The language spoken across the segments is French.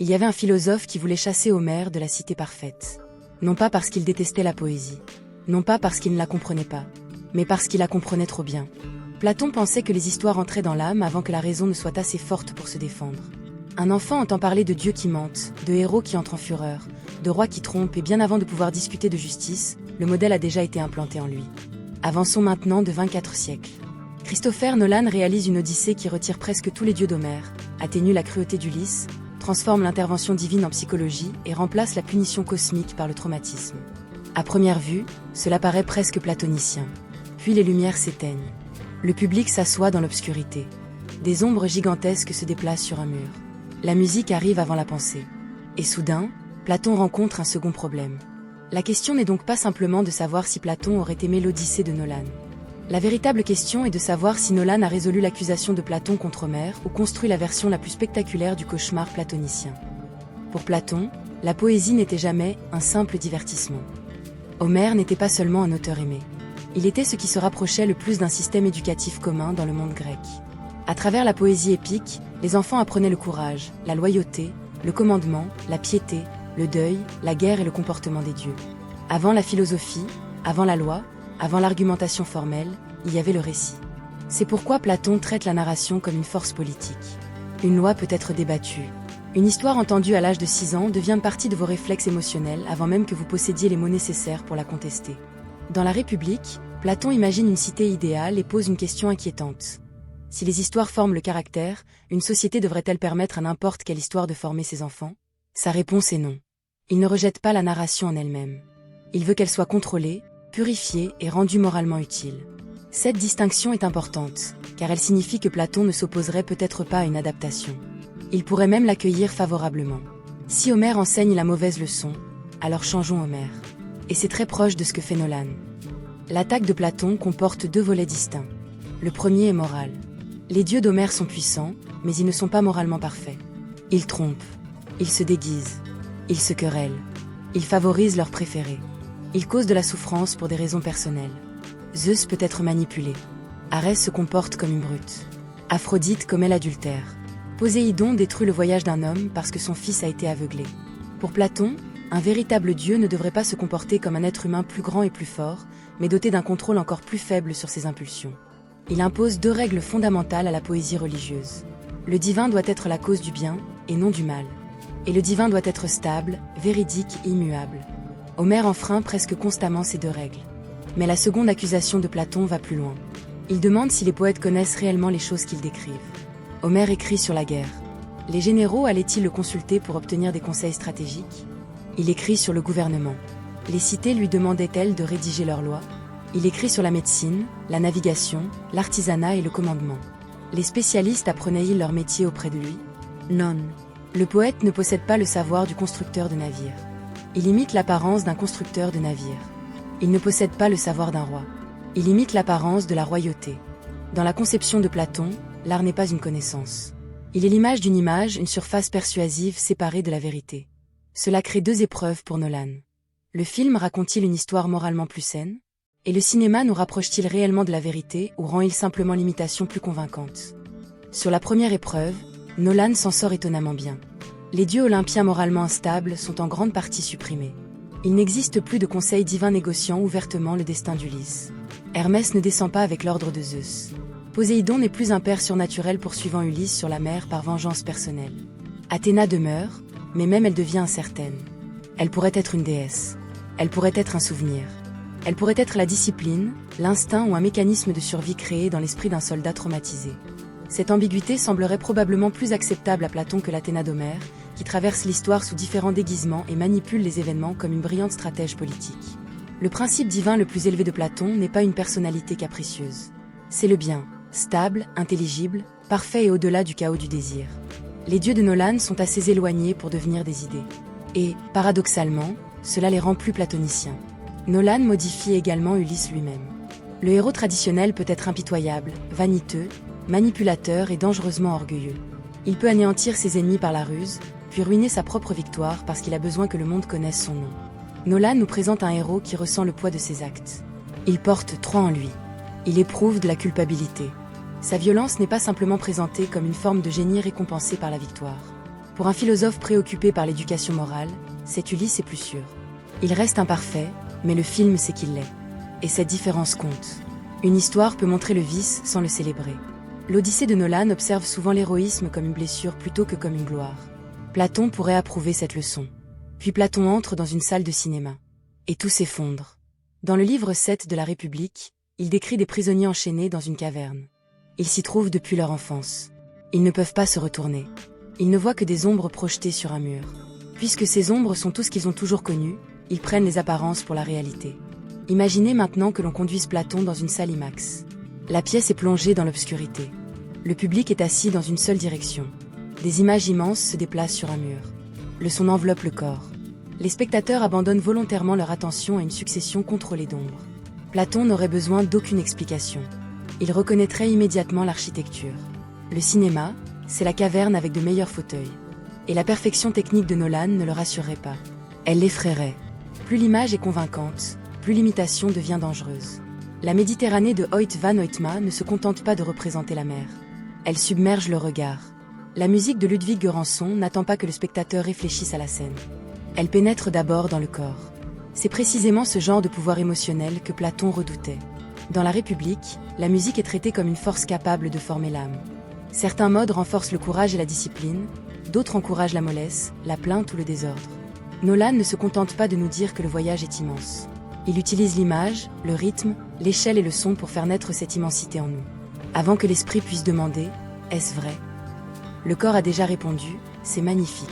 Il y avait un philosophe qui voulait chasser Homère de la cité parfaite. Non pas parce qu'il détestait la poésie, non pas parce qu'il ne la comprenait pas, mais parce qu'il la comprenait trop bien. Platon pensait que les histoires entraient dans l'âme avant que la raison ne soit assez forte pour se défendre. Un enfant entend parler de dieux qui mentent, de héros qui entrent en fureur, de rois qui trompent, et bien avant de pouvoir discuter de justice, le modèle a déjà été implanté en lui. Avançons maintenant de 24 siècles. Christopher Nolan réalise une Odyssée qui retire presque tous les dieux d'Homère, atténue la cruauté d'Ulysse, transforme l'intervention divine en psychologie et remplace la punition cosmique par le traumatisme. À première vue, cela paraît presque platonicien. Puis les lumières s'éteignent. Le public s'assoit dans l'obscurité. Des ombres gigantesques se déplacent sur un mur. La musique arrive avant la pensée. Et soudain, Platon rencontre un second problème. La question n'est donc pas simplement de savoir si Platon aurait aimé l'Odyssée de Nolan. La véritable question est de savoir si Nolan a résolu l'accusation de Platon contre Homère ou construit la version la plus spectaculaire du cauchemar platonicien. Pour Platon, la poésie n'était jamais un simple divertissement. Homère n'était pas seulement un auteur aimé. Il était ce qui se rapprochait le plus d'un système éducatif commun dans le monde grec. À travers la poésie épique, les enfants apprenaient le courage, la loyauté, le commandement, la piété, le deuil, la guerre et le comportement des dieux. Avant la philosophie, avant la loi, avant l'argumentation formelle, il y avait le récit. C'est pourquoi Platon traite la narration comme une force politique. Une loi peut être débattue. Une histoire entendue à l'âge de 6 ans devient partie de vos réflexes émotionnels avant même que vous possédiez les mots nécessaires pour la contester. Dans la République, Platon imagine une cité idéale et pose une question inquiétante. Si les histoires forment le caractère, une société devrait-elle permettre à n'importe quelle histoire de former ses enfants? Sa réponse est non. Il ne rejette pas la narration en elle-même. Il veut qu'elle soit contrôlée, purifiée et rendue moralement utile. Cette distinction est importante, car elle signifie que Platon ne s'opposerait peut-être pas à une adaptation. Il pourrait même l'accueillir favorablement. Si Homère enseigne la mauvaise leçon, alors changeons Homère. Et c'est très proche de ce que fait Nolan. L'attaque de Platon comporte 2 volets distincts. Le premier est moral. Les dieux d'Homère sont puissants, mais ils ne sont pas moralement parfaits. Ils trompent. Ils se déguisent. Ils se querellent. Ils favorisent leurs préférés. Ils causent de la souffrance pour des raisons personnelles. Zeus peut être manipulé. Arès se comporte comme une brute. Aphrodite commet l'adultère. Poséidon détruit le voyage d'un homme parce que son fils a été aveuglé. Pour Platon, un véritable dieu ne devrait pas se comporter comme un être humain plus grand et plus fort, mais doté d'un contrôle encore plus faible sur ses impulsions. Il impose 2 règles fondamentales à la poésie religieuse. Le divin doit être la cause du bien, et non du mal. Et le divin doit être stable, véridique et immuable. Homère enfreint presque constamment ces 2 règles. Mais la seconde accusation de Platon va plus loin. Il demande si les poètes connaissent réellement les choses qu'ils décrivent. Homère écrit sur la guerre. Les généraux allaient-ils le consulter pour obtenir des conseils stratégiques? Il écrit sur le gouvernement. Les cités lui demandaient-elles de rédiger leurs lois? Il écrit sur la médecine, la navigation, l'artisanat et le commandement. Les spécialistes apprenaient-ils leur métier auprès de lui? Non. Le poète ne possède pas le savoir du constructeur de navire. Il imite l'apparence d'un constructeur de navire. Il ne possède pas le savoir d'un roi. Il imite l'apparence de la royauté. Dans la conception de Platon, l'art n'est pas une connaissance. Il est l'image d'une image, une surface persuasive séparée de la vérité. Cela crée 2 épreuves pour Nolan. Le film raconte-t-il une histoire moralement plus saine? Et le cinéma nous rapproche-t-il réellement de la vérité ou rend-il simplement l'imitation plus convaincante? Sur la première épreuve, Nolan s'en sort étonnamment bien. Les dieux olympiens moralement instables sont en grande partie supprimés. Il n'existe plus de conseil divin négociant ouvertement le destin d'Ulysse. Hermès ne descend pas avec l'ordre de Zeus. Poséidon n'est plus un père surnaturel poursuivant Ulysse sur la mer par vengeance personnelle. Athéna demeure, mais même elle devient incertaine. Elle pourrait être une déesse. Elle pourrait être un souvenir. Elle pourrait être la discipline, l'instinct ou un mécanisme de survie créé dans l'esprit d'un soldat traumatisé. Cette ambiguïté semblerait probablement plus acceptable à Platon que l'Athéna d'Homère, qui traverse l'histoire sous différents déguisements et manipule les événements comme une brillante stratège politique. Le principe divin le plus élevé de Platon n'est pas une personnalité capricieuse. C'est le bien, stable, intelligible, parfait et au-delà du chaos du désir. Les dieux de Nolan sont assez éloignés pour devenir des idées. Et, paradoxalement, cela les rend plus platoniciens. Nolan modifie également Ulysse lui-même. Le héros traditionnel peut être impitoyable, vaniteux, manipulateur et dangereusement orgueilleux. Il peut anéantir ses ennemis par la ruse, puis ruiner sa propre victoire parce qu'il a besoin que le monde connaisse son nom. Nolan nous présente un héros qui ressent le poids de ses actes. Il porte trop en lui. Il éprouve de la culpabilité. Sa violence n'est pas simplement présentée comme une forme de génie récompensé par la victoire. Pour un philosophe préoccupé par l'éducation morale, cet Ulysse est plus sûr. Il reste imparfait, mais le film sait qu'il l'est. Et cette différence compte. Une histoire peut montrer le vice sans le célébrer. L'Odyssée de Nolan observe souvent l'héroïsme comme une blessure plutôt que comme une gloire. Platon pourrait approuver cette leçon. Puis Platon entre dans une salle de cinéma. Et tout s'effondre. Dans le livre 7 de la République, il décrit des prisonniers enchaînés dans une caverne. Ils s'y trouvent depuis leur enfance. Ils ne peuvent pas se retourner. Ils ne voient que des ombres projetées sur un mur. Puisque ces ombres sont tout ce qu'ils ont toujours connu, ils prennent les apparences pour la réalité. Imaginez maintenant que l'on conduise Platon dans une salle IMAX. La pièce est plongée dans l'obscurité. Le public est assis dans une seule direction. Des images immenses se déplacent sur un mur. Le son enveloppe le corps. Les spectateurs abandonnent volontairement leur attention à une succession contrôlée d'ombres. Platon n'aurait besoin d'aucune explication. Il reconnaîtrait immédiatement l'architecture. Le cinéma, c'est la caverne avec de meilleurs fauteuils. Et la perfection technique de Nolan ne le rassurerait pas. Elle l'effraierait. Plus l'image est convaincante, plus l'imitation devient dangereuse. La Méditerranée de Hoyt van Hoytma ne se contente pas de représenter la mer. Elle submerge le regard. La musique de Ludwig Göransson n'attend pas que le spectateur réfléchisse à la scène. Elle pénètre d'abord dans le corps. C'est précisément ce genre de pouvoir émotionnel que Platon redoutait. Dans la République, la musique est traitée comme une force capable de former l'âme. Certains modes renforcent le courage et la discipline, d'autres encouragent la mollesse, la plainte ou le désordre. Nolan ne se contente pas de nous dire que le voyage est immense. Il utilise l'image, le rythme, l'échelle et le son pour faire naître cette immensité en nous. Avant que l'esprit puisse demander « Est-ce vrai ?», le corps a déjà répondu « C'est magnifique ».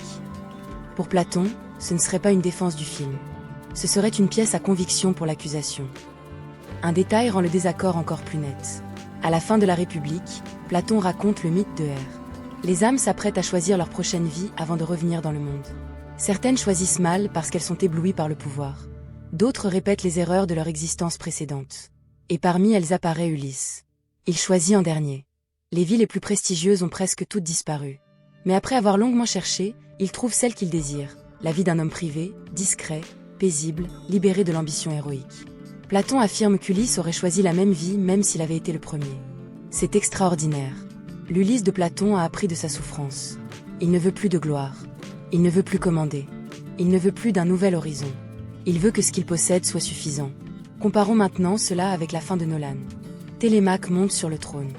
Pour Platon, ce ne serait pas une défense du film. Ce serait une pièce à conviction pour l'accusation. Un détail rend le désaccord encore plus net. À la fin de la République, Platon raconte le mythe de R. Les âmes s'apprêtent à choisir leur prochaine vie avant de revenir dans le monde. Certaines choisissent mal parce qu'elles sont éblouies par le pouvoir. D'autres répètent les erreurs de leur existence précédente. Et parmi elles apparaît Ulysse. Il choisit en dernier. Les vies les plus prestigieuses ont presque toutes disparu. Mais après avoir longuement cherché, il trouve celle qu'il désire, la vie d'un homme privé, discret, paisible, libéré de l'ambition héroïque. Platon affirme qu'Ulysse aurait choisi la même vie même s'il avait été le premier. C'est extraordinaire. L'Ulysse de Platon a appris de sa souffrance. Il ne veut plus de gloire. Il ne veut plus commander. Il ne veut plus d'un nouvel horizon. Il veut que ce qu'il possède soit suffisant. Comparons maintenant cela avec la fin de Nolan. Télémaque monte sur le trône.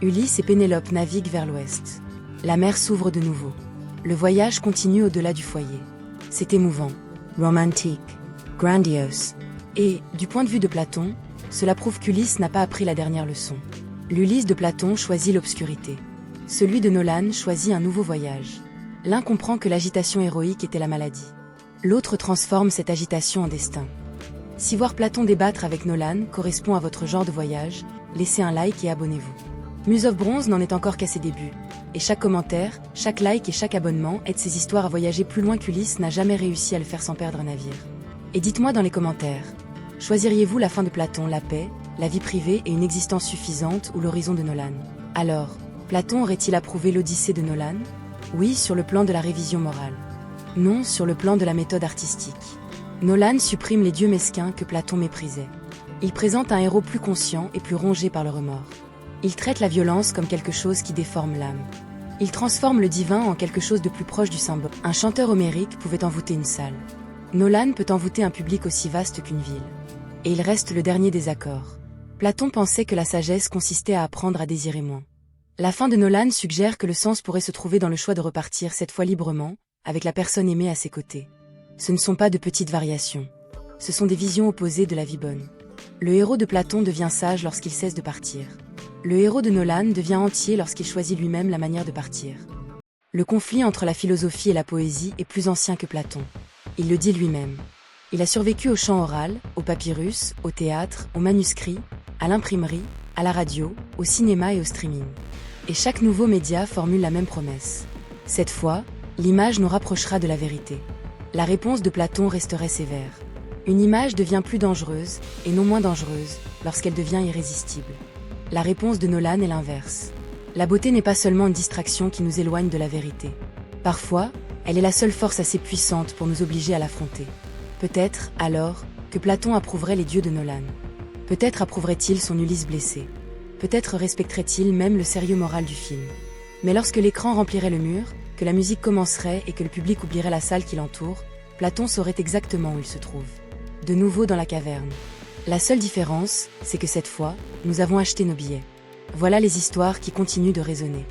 Ulysse et Pénélope naviguent vers l'ouest. La mer s'ouvre de nouveau. Le voyage continue au-delà du foyer. C'est émouvant, romantique, grandiose. Et, du point de vue de Platon, cela prouve qu'Ulysse n'a pas appris la dernière leçon. L'Ulysse de Platon choisit l'obscurité. Celui de Nolan choisit un nouveau voyage. L'un comprend que l'agitation héroïque était la maladie. L'autre transforme cette agitation en destin. Si voir Platon débattre avec Nolan correspond à votre genre de voyage, laissez un like et abonnez-vous. Muse of Bronze n'en est encore qu'à ses débuts. Et chaque commentaire, chaque like et chaque abonnement aide ces histoires à voyager plus loin qu'Ulysse n'a jamais réussi à le faire sans perdre un navire. Et dites-moi dans les commentaires, choisiriez-vous la fin de Platon, la paix, la vie privée et une existence suffisante ou l'horizon de Nolan? Alors, Platon aurait-il approuvé l'Odyssée de Nolan? Oui, sur le plan de la révision morale. Non, sur le plan de la méthode artistique. Nolan supprime les dieux mesquins que Platon méprisait. Il présente un héros plus conscient et plus rongé par le remords. Il traite la violence comme quelque chose qui déforme l'âme. Il transforme le divin en quelque chose de plus proche du symbole. Un chanteur homérique pouvait envoûter une salle. Nolan peut envoûter un public aussi vaste qu'une ville. Et il reste le dernier des accords. Platon pensait que la sagesse consistait à apprendre à désirer moins. La fin de Nolan suggère que le sens pourrait se trouver dans le choix de repartir cette fois librement, avec la personne aimée à ses côtés. Ce ne sont pas de petites variations. Ce sont des visions opposées de la vie bonne. Le héros de Platon devient sage lorsqu'il cesse de partir. Le héros de Nolan devient entier lorsqu'il choisit lui-même la manière de partir. Le conflit entre la philosophie et la poésie est plus ancien que Platon. Il le dit lui-même. Il a survécu au chant oral, au papyrus, au théâtre, au manuscrit, à l'imprimerie, à la radio, au cinéma et au streaming. Et chaque nouveau média formule la même promesse. Cette fois, l'image nous rapprochera de la vérité. La réponse de Platon resterait sévère. Une image devient plus dangereuse, et non moins dangereuse, lorsqu'elle devient irrésistible. La réponse de Nolan est l'inverse. La beauté n'est pas seulement une distraction qui nous éloigne de la vérité. Parfois, elle est la seule force assez puissante pour nous obliger à l'affronter. Peut-être, alors, que Platon approuverait les dieux de Nolan. Peut-être approuverait-il son Ulysse blessé. Peut-être respecterait-il même le sérieux moral du film. Mais lorsque l'écran remplirait le mur, que la musique commencerait et que le public oublierait la salle qui l'entoure, Platon saurait exactement où il se trouve. De nouveau dans la caverne. La seule différence, c'est que cette fois, nous avons acheté nos billets. Voilà les histoires qui continuent de résonner.